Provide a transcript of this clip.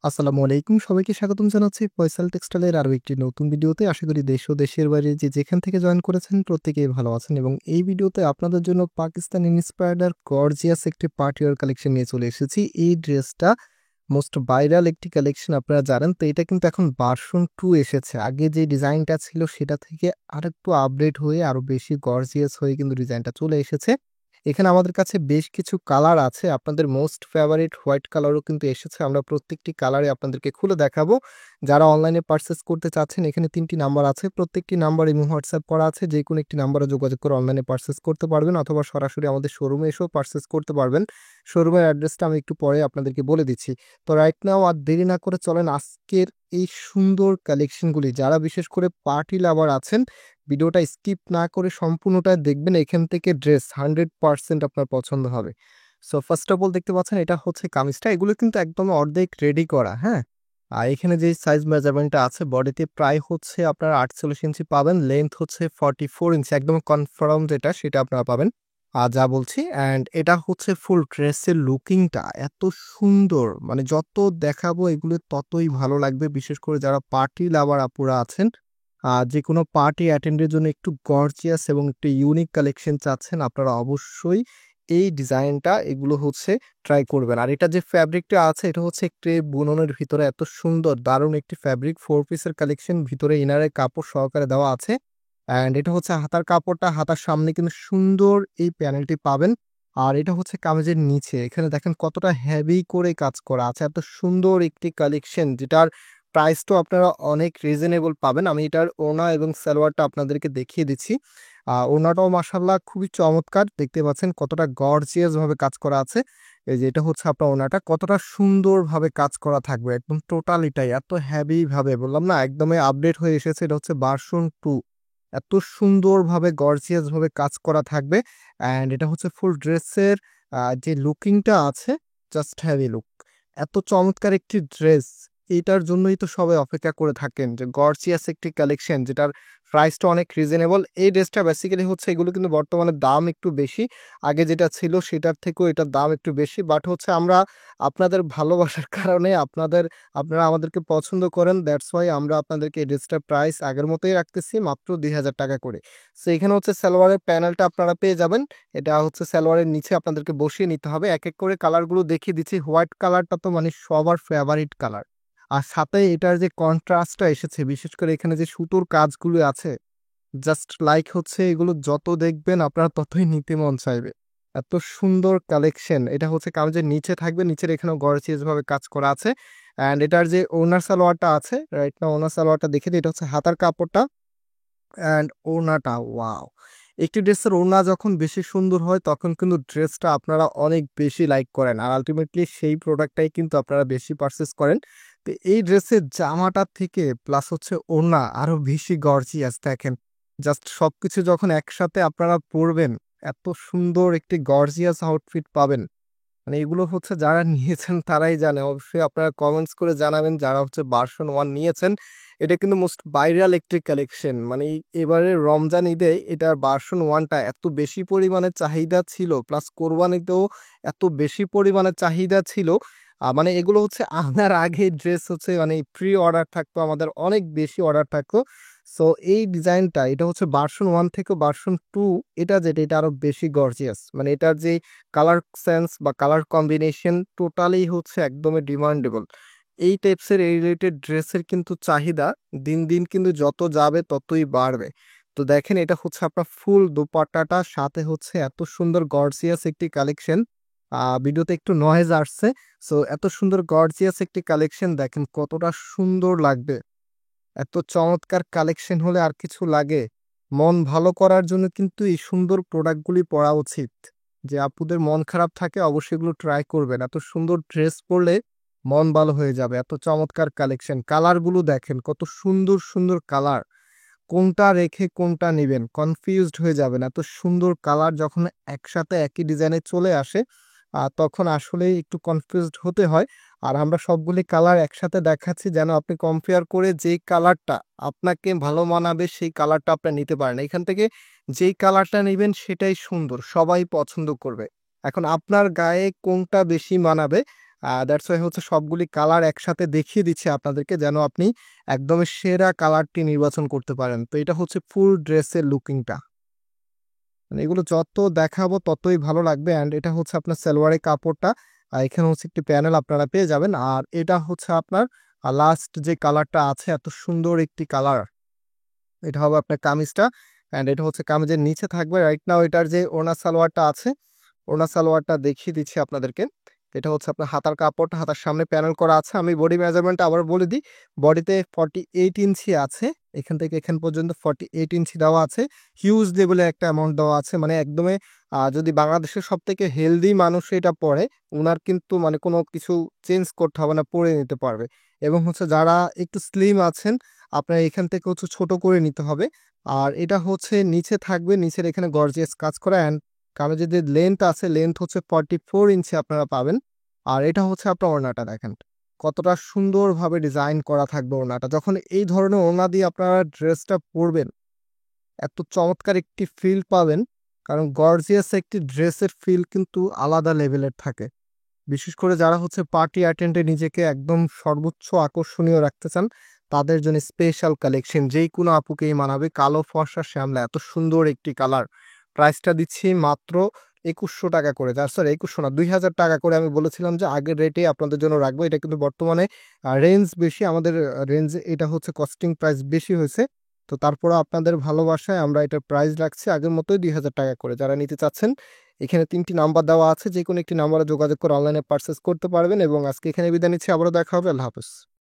আসসালামু আলাইকুম। সবাইকে স্বাগতম জানাচ্ছি ফয়সাল টেক্সটাইলের আরো একটি নতুন ভিডিওতে। আশা করি দেশ ও দেশের বাইরে যে যেখান থেকে জয়েন করেছেন প্রত্যেকেই ভালো আছেন এবং এই ভিডিওতে আপনাদের জন্য পাকিস্তান ইন্সপায়ার্ড আর গর্জিয়াস একটি পার্টি ওয়্যার কালেকশন নিয়ে চলে এসেছি। এই ড্রেসটা মোস্ট ভাইরাল একটি কালেকশন আপনারা জানেন। তো এটা কিন্তু এখন ভার্সন 2 এসেছে। আগে যে ডিজাইনটা ছিল সেটা থেকে আরেকটু আপডেট হয়ে আরো বেশি গর্জিয়াস হয়ে কিন্তু ডিজাইনটা চলে এসেছে। এখানে আমাদের কাছে বেশ কিছু কালার আছে। আপনাদের মোস্ট ফেভারিট হোয়াইট কালারও কিন্তু এসেছে। আমরা প্রত্যেকটি কালারে আপনাদেরকে খুলে দেখাবো। যারা অনলাইনে পারচেজ করতে চাচ্ছেন এখানে ৩ টি নাম্বার আছে। প্রত্যেকটি নাম্বার ইমো, হোয়াটসঅ্যাপ করা আছে। যেকোনো একটি নাম্বারে যোগাযোগ করে অনলাইনে পারচেজ করতে পারবেন অথবা সরাসরি আমাদের শোরুমে এসেও পারচেজ করতে পারবেন। শোরুমের অ্যাড্রেসটা আমি একটু পরে আপনাদেরকে বলে দিচ্ছি। তো রাইট নাও আর দেরি না করে চলেন আজকের এই সুন্দর কালেকশনগুলি যারা বিশেষ করে পার্টি লাভার আছেন ভিডিওটা স্কিপ না করে সম্পূর্ণটা দেখবেন। এখান থেকে ড্রেস 100% আপনার পছন্দ হবে। সো ফার্স্ট অফ অল দেখতে পাচ্ছেন এটা হচ্ছে কামিজটা। এগুলো কিন্তু একদম অর্ধেক রেডি করা, হ্যাঁ? আর এখানে যে সাইজ মেজারমেন্টটা আছে বডিতে প্রায় হচ্ছে আপনার 48 ইঞ্চি পাবেন। লেন্থ হচ্ছে 44 ইঞ্চি। একদম কনফার্ম যেটা সেটা আপনারা পাবেন। যা বলছি অ্যান্ড এটা হচ্ছে ফুল ড্রেসের লুকিংটা এত সুন্দর, মানে যত দেখাবো এগুলো ততই ভালো লাগবে। বিশেষ করে যারা পার্টি লাভার আপুরা আছেন, যেকোনো পার্টি অ্যাটেন্ডের জন্য একটু গর্জিয়াস এবং একটু ইউনিক কালেকশন চাচ্ছেন, আপনারা অবশ্যই এই ডিজাইনটা এগুলো হচ্ছে ট্রাই করবেন। আর এটা যে ফ্যাব্রিকটা আছে এটা হচ্ছে একটি বুননের ভিতরে এত সুন্দর দারুণ একটি ফ্যাব্রিক 4 পিসের কালেকশন, ভিতরে ইনারের কাপড় সহকারে দেওয়া আছে। অ্যান্ড এটা হচ্ছে হাতার কাপড়টা, হাতার সামনে কিন্তু সুন্দর এই প্যানেলটি পাবেন। আর এটা হচ্ছে কামিজের নিচে, এখানে দেখেন কতটা হেভি করে কাজ করা আছে। এত সুন্দর একটি কালেকশন যেটার প্রাইসটাও আপনারা অনেক রিজনেবল পাবেন। আমি এটার ওড়না এবং সালোয়ারটা আপনাদেরকে দেখিয়ে দিচ্ছি। ওড়নাটাও মাশাআল্লাহ খুবই চমৎকার। দেখতে পাচ্ছেন কতটা গর্জিয়াস ভাবে কাজ করা আছে। এই যে এটা হচ্ছে আপনার ওড়নাটা, কতটা সুন্দরভাবে কাজ করা থাকবে একদম টোটালিটাই এত হেভি ভাবে, বললাম না একদমই আপডেট হয়ে এসেছে। এটা হচ্ছে ভার্সন 2। এত সুন্দরভাবে গর্জিয়াস ভাবে কাজ করা থাকবে। অ্যান্ড এটা হচ্ছে ফুল ড্রেসের যে লুকিংটা আছে, জাস্ট হেভি লুক। এত চমৎকার একটি ড্রেস, এটার জন্যই তো সবাই অপেক্ষা করে থাকেন যে গর্জিয়াস একটি কালেকশন যেটার প্রাইসটা অনেক রিজনেবল। এই ড্রেসটা বেসিক্যালি হচ্ছে এগুলো কিন্তু বর্তমানে দাম একটু বেশি। আগে যেটা ছিল সেটার থেকেও এটার দাম একটু বেশি। বাট হচ্ছে আমরা আপনাদের ভালোবাসার কারণে আপনারা আমাদেরকে পছন্দ করেন, দ্যাটস ওয়াই আমরা আপনাদেরকে এই ড্রেসটার প্রাইস আগের মতোই রাখতেছি, মাত্র ২,০০০ টাকা করে। সো এখানে হচ্ছে সালোয়ারের প্যানেলটা আপনারা পেয়ে যাবেন। এটা হচ্ছে সালোয়ারের নিচে আপনাদেরকে বসিয়ে নিতে হবে। এক এক করে কালারগুলো দেখিয়ে দিচ্ছি। হোয়াইট কালারটা তো মানে সবার ফেভারিট কালার। আর সাথে এটার যে কন্ট্রাস্টটা এসেছে, বিশেষ করে এখানে যে সুতোর কাজগুলো আছে, জাস্ট লাইক হচ্ছে এগুলো যত দেখবেন আপনারা ততই নিতে মন চাইবে। এত সুন্দর কালেকশন। এটা হচ্ছে কামিজের নিচে থাকবে, নিচের এখানেও গর্জিয়াস ভাবে কাজ করা আছে। অ্যান্ড এটার যে ওনার সালোয়ারটা আছে, রাইট না ওনার সালোয়ারটা দেখে দিই, এটা হচ্ছে হাতার কাপড়টা অ্যান্ড ওড়নাটা ওয়াও! একটি ড্রেসের ওড়না যখন বেশি সুন্দর হয় তখন কিন্তু ড্রেসটা আপনারা অনেক বেশি লাইক করেন। আর আল্টিমেটলি সেই প্রোডাক্টটাই কিন্তু আপনারা বেশি পারচেজ করেন। তো এই ড্রেসের জামাটা থেকে প্লাস হচ্ছে ওড়না আরো বেশি গর্জিয়াস দেখেন। জাস্ট সবকিছু যখন একসাথে আপনারা পড়বেন, এত সুন্দর একটি গর্জিয়াস আউটফিট পাবেন। মানে এগুলো হচ্ছে যারা নিয়েছেন তারাই জানে। অবশ্যই আপনারা কমেন্টস করে জানাবেন যারা হচ্ছে ভার্সন 1 নিয়েছেন। এটা কিন্তু মোস্ট ভাইরাল একটি কালেকশন। মানে এবারে রমজান ঈদে এটার ভার্সন 1 টা এত বেশি পরিমাণে চাহিদা ছিল, প্লাস কোরবানিতেও এত বেশি পরিমাণে চাহিদা ছিল। মানে এগুলো হচ্ছে আনার আগে ড্রেস হচ্ছে মানে প্রি অর্ডার থাকতো, আমাদের অনেক বেশি অর্ডার থাকতো। সো এই ডিজাইনটা এটা হচ্ছে ভার্সন 1 থেকে ভার্সন 2, এটা যেটা এটা আরো বেশি গর্জিয়াস। মানে এটার যে কালার সেন্স বা কালার কম্বিনেশন টোটালি হচ্ছে একদমই ডিমান্ডেবল। এই টাইপসের এই রিলেটেড ড্রেসের কিন্তু চাহিদা দিন দিন কিন্তু যত যাবে ততই বাড়বে। তো দেখেন এটা হচ্ছে আপনার ফুল দোপাট্টাটা, সাথে হচ্ছে এত সুন্দর গর্জিয়াস একটি কালেকশন। ভিডিওতে একটু নয়েজ আসছে। সো এত সুন্দর গর্জিয়াস একটি কালেকশন দেখেন কতটা সুন্দর লাগবে। এত চমৎকার কালেকশন হলে আর কিছু লাগে? মন ভালো করার জন্য কিন্তু এই সুন্দর প্রোডাক্টগুলি পরা উচিত। যে আপুদের মন খারাপ থাকে অবশ্যই এগুলো ট্রাই করবেন। এত সুন্দর ড্রেস পরলে মন ভালো হয়ে যাবে। এত চমৎকার কালেকশন। কালারগুলো দেখেন কত সুন্দর, সুন্দর কালার। কোনটা রেখে কোনটা নিবেন কনফিউজড হয়ে যাবেন। এত সুন্দর কালার যখন একসাথে একই ডিজাইনে চলে আসে, তখন আসলেই একটু কনফিউজড হতে হয়। আর আমরা সবগুলি কালার একসাথে দেখাচ্ছি যেন আপনি কম্পেয়ার করে যেই কালারটা আপনাকে ভালো মানাবে সেই কালারটা আপনি নিতে পারেন। এখান থেকে যেই কালারটা নিবেন সেটাই সুন্দর, সবাই পছন্দ করবে। এখন আপনার গায়ে কোনটা বেশি মানাবে দ্যাটস ওয়াই হচ্ছে সবগুলি কালার একসাথে দেখিয়ে দিচ্ছি আপনাদেরকে, যেন আপনি একদমই সেরা কালারটি নির্বাচন করতে পারেন। তো এটা হচ্ছে ফুল ড্রেসের লুকিংটা, মানে এগুলো যত দেখাবো ততই ভালো লাগবে। অ্যান্ড এটা হচ্ছে আপনার সালোয়ারের কাপড়টা, এখানে হচ্ছে একটি প্যানেল আপনারা পেয়ে যাবেন। আর এটা হচ্ছে আপনার লাস্ট যে কালারটা আছে, এত সুন্দর একটি কালার, এটা হবে আপনার কামিজটা। অ্যান্ড এটা হচ্ছে কামিজের নিচে থাকবে। রাইট নাও এটার যে ওড়না সালোয়ারটা আছে, ওড়না সালোয়ারটা দেখিয়ে দিচ্ছি আপনাদেরকে। এটা হচ্ছে আপনার হাতার কাপড়টা, হাতার সামনে প্যানেল করা আছে। আমি বডি মেজারমেন্টটা আবার বলে দিই, বডিতে 48 ইঞ্চি আছে, এখান থেকে এখান পর্যন্ত 48 ইঞ্চি দেওয়া আছে। হিউজ লেভেলে একটা অ্যামাউন্ট দেওয়া আছে, মানে একদমই যদি বাংলাদেশের সব থেকে হেলদি মানুষ এটা পরে, ওনার কিন্তু মানে কোনো কিছু চেঞ্জ করতে হবে না, পরে নিতে পারবে। এবং হচ্ছে যারা একটু স্লিম আছেন, আপনার এখান থেকে হচ্ছে ছোট করে নিতে হবে। আর এটা হচ্ছে নিচে থাকবে, নিচের এখানে গর্জিয়াস কাজ করা। অ্যান্ড কামিজের যে লেন্থ আছে, লেন্থ হচ্ছে 44 ইঞ্চি আপনারা পাবেন। আর এটা হচ্ছে আপনার ওড়নাটা দেখেন কতটা সুন্দরভাবে ডিজাইন করা থাকবে ওড়নাটা। যখন এই ধরনের ওড়না দিয়ে আপনারা ড্রেসটা পরবেন, এত চমৎকার একটি ফিল পাবেন। কারণ গর্জিয়াস একটি ড্রেসের ফিল কিন্তু আলাদা লেভেলের থাকে। বিশেষ করে যারা হচ্ছে পার্টি অ্যাটেন্ডে নিজেকে একদম সর্বোচ্চ আকর্ষণীয় রাখতে চান, তাদের জন্য স্পেশাল কালেকশন, যেই কোনো আপুকেই মানাবে। কালো ফর্সা শ্যামলা, এত সুন্দর একটি কালার। প্রাইসটা দিচ্ছি মাত্র 2100 টাকা করে, যার স্যার 2100 না, 2000 টাকা করে। আমি বলেছিলাম যে আগের রেটে আপনাদের জন্য রাখবো, এটা কিন্তু বর্তমানে রেঞ্জ বেশি, আমাদের রেঞ্জে এটা হচ্ছে কস্টিং প্রাইস বেশি হয়েছে। তো তারপরে আপনাদের ভালোবাসায় আমরা এটা প্রাইস রাখছি আগের মতোই 2000 টাকা করে। যারা নিতে চাচ্ছেন, এখানে 3টি নাম্বার দেওয়া আছে, যে কোনো একটি নাম্বারে যোগাযোগ করে অনলাইনে পারচেস করতে পারবেন। এবং আজকে এখানে বিদায় নিচ্ছি, আবারও দেখা হবে। আল্লাহ হাফেজ।